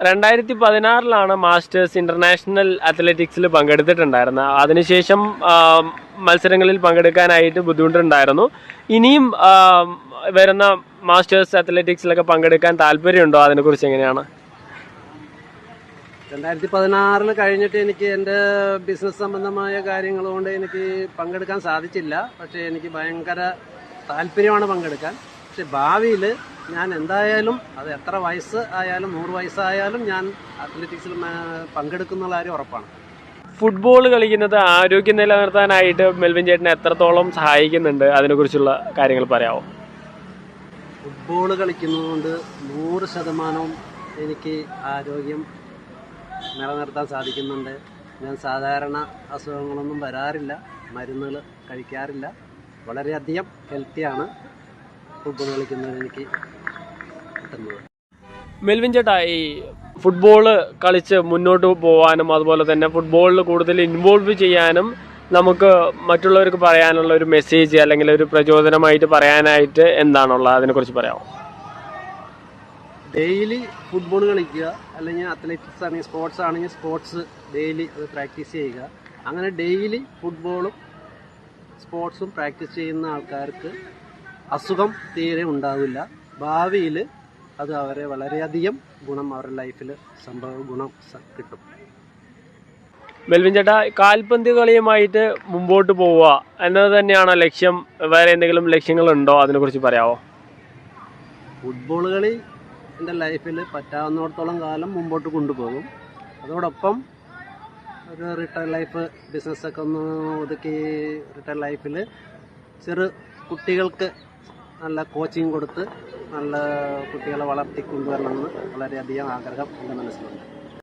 2016 masters international അത്ലറ്റിക്സിൽ പങ്കെടുത്തിട്ടുണ്ടായിരുന്നത്. അതിനുശേഷം മത്സരങ്ങളിൽ പങ്കെടുക്കാനായിട്ട് ബുദ്ധിമുട്ടുണ്ടായിരുന്നു. ഇനിയും വരുന്ന മാസ്റ്റേഴ്സ് അത്ലറ്റിക്സിലൊക്കെ പങ്കെടുക്കാൻ താല്പര്യമുണ്ടോ? അതിനെക്കുറിച്ച് എങ്ങനെയാണ്? 2016 കഴിഞ്ഞിട്ട് എനിക്ക് എൻ്റെ ബിസിനസ് സംബന്ധമായ കാര്യങ്ങൾ കൊണ്ട് എനിക്ക് പങ്കെടുക്കാൻ സാധിച്ചില്ല. പക്ഷേ എനിക്ക് ഭയങ്കര താല്പര്യമാണ് പങ്കെടുക്കാൻ. പക്ഷെ ഭാവിയിൽ ഞാൻ എന്തായാലും അത് എത്ര വയസ്സ് ആയാലും 100 വയസ്സായാലും ഞാൻ അത്ലറ്റിക്സിൽ പങ്കെടുക്കുന്ന കാര്യം ഉറപ്പാണ്. ഫുട്ബോൾ കളിക്കുന്നത് ആരോഗ്യം നിലനിർത്താനായിട്ട് മെൽവിൻ ചേട്ടനെ എത്രത്തോളം സഹായിക്കുന്നുണ്ട്? അതിനെക്കുറിച്ചുള്ള കാര്യങ്ങൾ പറയാമോ? ഫുട്ബോൾ കളിക്കുന്നതുകൊണ്ട് 100% എനിക്ക് ആരോഗ്യം നിലനിർത്താൻ സാധിക്കുന്നുണ്ട്. ഞാൻ സാധാരണ അസുഖങ്ങളൊന്നും വരാറില്ല, മരുന്നുകൾ കഴിക്കാറില്ല. വളരെയധികം ഹെൽത്തിയാണ് ഫുട്ബോൾ കളിക്കുന്നത് എനിക്ക് കിട്ടുന്നത്. മെൽവിൻ ചേട്ടാ, ഈ ഫുട്ബോള് കളിച്ച് മുന്നോട്ട് പോകാനും അതുപോലെ തന്നെ ഫുട്ബോളിൽ കൂടുതൽ ഇൻവോൾവ് ചെയ്യാനും നമുക്ക് മറ്റുള്ളവർക്ക് പറയാനുള്ള ഒരു മെസ്സേജ് അല്ലെങ്കിൽ ഒരു പ്രചോദനമായിട്ട് പറയാനായിട്ട് എന്താണുള്ളത്? അതിനെക്കുറിച്ച് പറയാമോ? ഡെയിലി ഫുട്ബോൾ കളിക്കുക, അല്ലെങ്കിൽ അത്ലറ്റിക്സ് ആണെങ്കിൽ സ്പോർട്സ് ആണെങ്കിൽ സ്പോർട്സ് ഡെയിലി അത് പ്രാക്ടീസ് ചെയ്യുക. അങ്ങനെ ഡെയിലി ഫുട്ബോളും സ്പോർട്സും പ്രാക്ടീസ് ചെയ്യുന്ന ആൾക്കാർക്ക് അസുഖം തീരെ ഉണ്ടാവില്ല. ഭാവിയിൽ അത് അവരെ വളരെയധികം ഗുണം അവരുടെ ലൈഫിൽ ഗുണം കിട്ടും. മെൽവിൻ ചേട്ടാ, കാൽപന്ത് കളിയുമായിട്ട് മുമ്പോട്ട് പോവുക എന്നത് തന്നെയാണോ ലക്ഷ്യം? വേറെ എന്തെങ്കിലും ലക്ഷ്യങ്ങളുണ്ടോ? അതിനെക്കുറിച്ച് പറയാമോ? ഫുട്ബോൾ കളി എൻ്റെ ലൈഫിൽ പറ്റാവുന്നിടത്തോളം കാലം മുമ്പോട്ട് കൊണ്ടുപോകും. അതോടൊപ്പം ഒരു റിട്ടയർ ലൈഫ് ബിസിനസ്സൊക്കെ ഒന്ന് ഒതുക്കി റിട്ടയർ ലൈഫിൽ കുട്ടികൾക്ക് നല്ല കോച്ചിങ് കൊടുത്ത് നല്ല കുട്ടികളെ വളർത്തിക്കൊണ്ടുവരണമെന്ന് വളരെയധികം ആഗ്രഹം എൻ്റെ മനസ്സിലുണ്ട്.